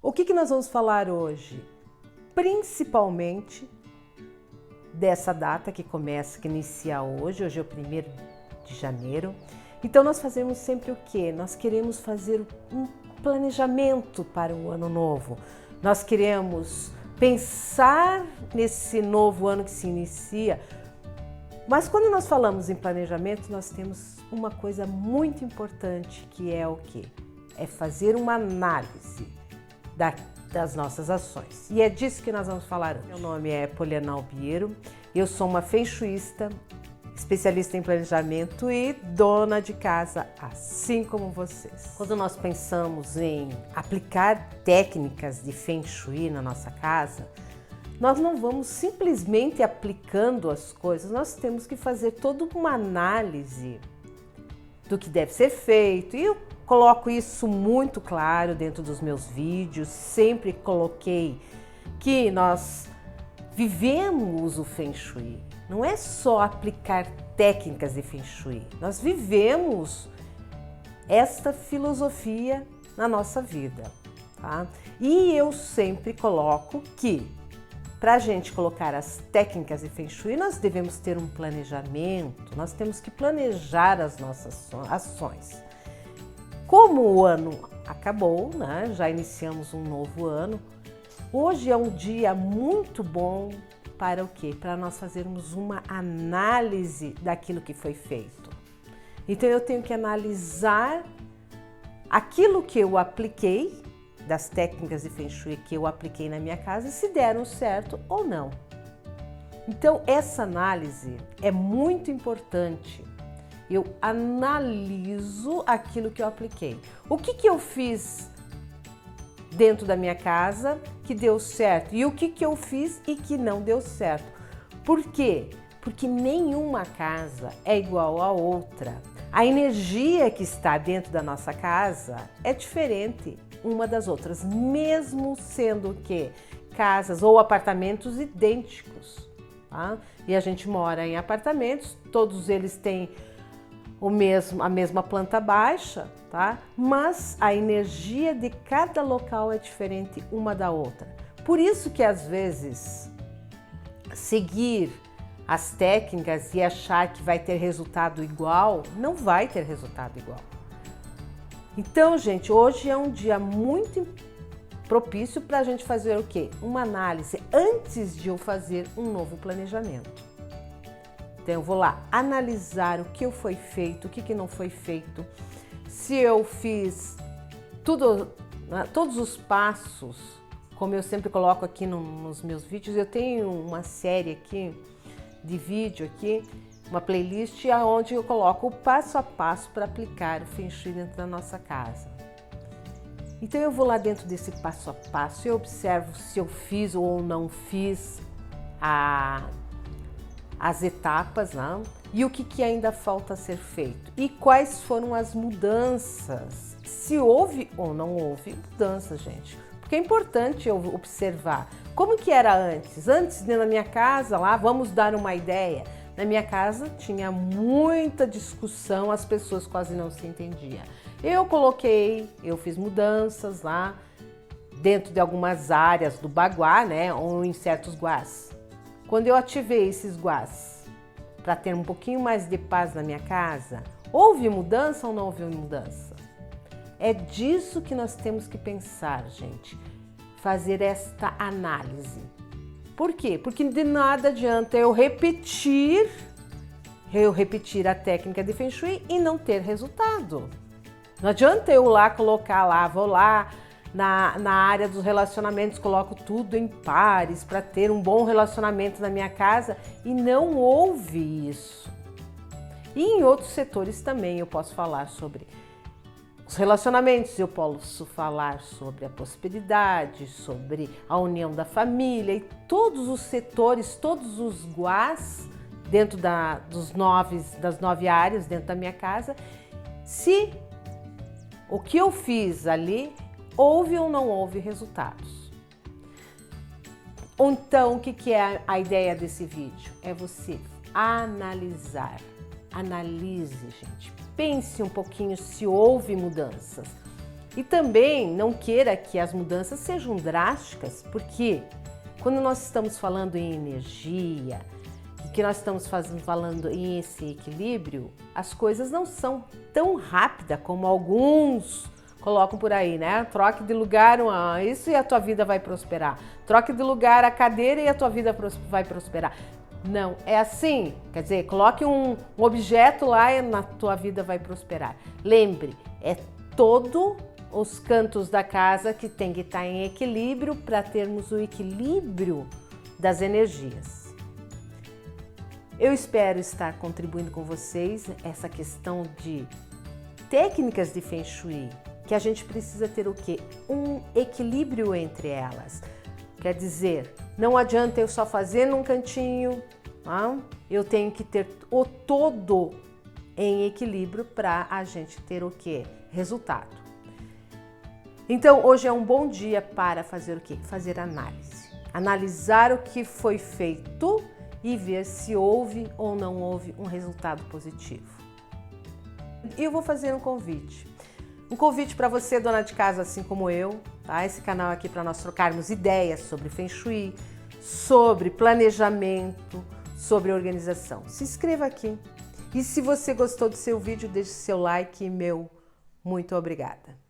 O que nós vamos falar hoje? Principalmente dessa data que inicia hoje é o 1º de janeiro. Então nós fazemos sempre o quê? Nós queremos fazer um planejamento para o ano novo. Nós queremos pensar nesse novo ano que se inicia. Mas quando nós falamos em planejamento, nós temos uma coisa muito importante, que é o quê? É fazer uma análise das nossas ações. E é disso que nós vamos falar hoje. Meu nome é Poliana Albiero, eu sou uma feng-shuista, especialista em planejamento e dona de casa, assim como vocês. Quando nós pensamos em aplicar técnicas de feng shui na nossa casa, nós não vamos simplesmente aplicando as coisas, nós temos que fazer toda uma análise do que deve ser feito. E eu coloco isso muito claro dentro dos meus vídeos, sempre coloquei que nós vivemos o feng shui. Não é só aplicar técnicas de feng shui, nós vivemos esta filosofia na nossa vida, tá? E eu sempre coloco que para a gente colocar as técnicas de feng shui, nós devemos ter um planejamento, nós temos que planejar as nossas ações. Como o ano acabou, né? Já iniciamos um novo ano, hoje é um dia muito bom para o quê? Para nós fazermos uma análise daquilo que foi feito. Então eu tenho que analisar aquilo que eu apliquei, das técnicas de feng shui que eu apliquei na minha casa, se deram certo ou não. Então essa análise é muito importante. Eu analiso aquilo que eu apliquei. O que eu fiz dentro da minha casa que deu certo e o que eu fiz e que não deu certo. Por quê? Porque nenhuma casa é igual a outra. A energia que está dentro da nossa casa é diferente uma das outras, mesmo sendo que casas ou apartamentos idênticos, tá? E a gente mora em apartamentos, todos eles têm a mesma planta baixa, tá? Mas a energia de cada local é diferente uma da outra. Por isso que às vezes seguir as técnicas e achar que vai ter resultado igual, não vai ter resultado igual. Então, gente, hoje é um dia muito propício para a gente fazer o quê? Uma análise antes de eu fazer um novo planejamento. Então eu vou lá analisar o que foi feito, o que não foi feito, se eu fiz todos os passos, como eu sempre coloco aqui nos meus vídeos. Eu tenho uma série aqui de vídeo aqui, uma playlist onde eu coloco o passo a passo para aplicar o feng shui dentro da nossa casa. Então eu vou lá dentro desse passo a passo, eu observo se eu fiz ou não fiz as etapas, né? E o que ainda falta ser feito e quais foram as mudanças, se houve ou não houve mudanças, gente. Porque é importante eu observar como que era antes. Antes, na minha casa, lá, vamos dar uma ideia, na minha casa tinha muita discussão, as pessoas quase não se entendiam. Eu fiz mudanças lá dentro de algumas áreas do baguá, né, ou em certos guás. Quando eu ativei esses guás para ter um pouquinho mais de paz na minha casa, houve mudança ou não houve mudança? É disso que nós temos que pensar, gente, fazer esta análise. Por quê? Porque de nada adianta eu repetir a técnica de feng shui e não ter resultado. Não adianta eu lá colocar lá, vou lá na área dos relacionamentos, coloco tudo em pares para ter um bom relacionamento na minha casa e não houve isso. E em outros setores também eu posso falar sobre os relacionamentos, eu posso falar sobre a prosperidade, sobre a união da família e todos os setores, todos os guás dentro das 9 áreas dentro da minha casa, se o que eu fiz ali houve ou não houve resultados. Então, o que é a ideia desse vídeo? É você analisar. Analise, gente. Pense um pouquinho se houve mudanças. E também não queira que as mudanças sejam drásticas, porque quando nós estamos falando em energia, e que nós estamos falando em esse equilíbrio, as coisas não são tão rápidas como alguns colocam por aí, né? Troque de lugar isso e a tua vida vai prosperar. Troque de lugar a cadeira e a tua vida vai prosperar. Não, é assim. Quer dizer, coloque um objeto lá e na tua vida vai prosperar. Lembre, é todo os cantos da casa que tem que estar em equilíbrio para termos o equilíbrio das energias. Eu espero estar contribuindo com vocês essa questão de técnicas de Feng Shui, que a gente precisa ter o quê? Um equilíbrio entre elas. Quer dizer, não adianta eu só fazer num cantinho, eu tenho que ter o todo em equilíbrio para a gente ter o quê? Resultado. Então, hoje é um bom dia para fazer o quê? Fazer análise. Analisar o que foi feito e ver se houve ou não houve um resultado positivo. E eu vou fazer um convite. Um convite para você, dona de casa, assim como eu, tá? Esse canal aqui para nós trocarmos ideias sobre Feng Shui, sobre planejamento, sobre organização. Se inscreva aqui. E se você gostou do seu vídeo, deixe seu like e meu muito obrigada.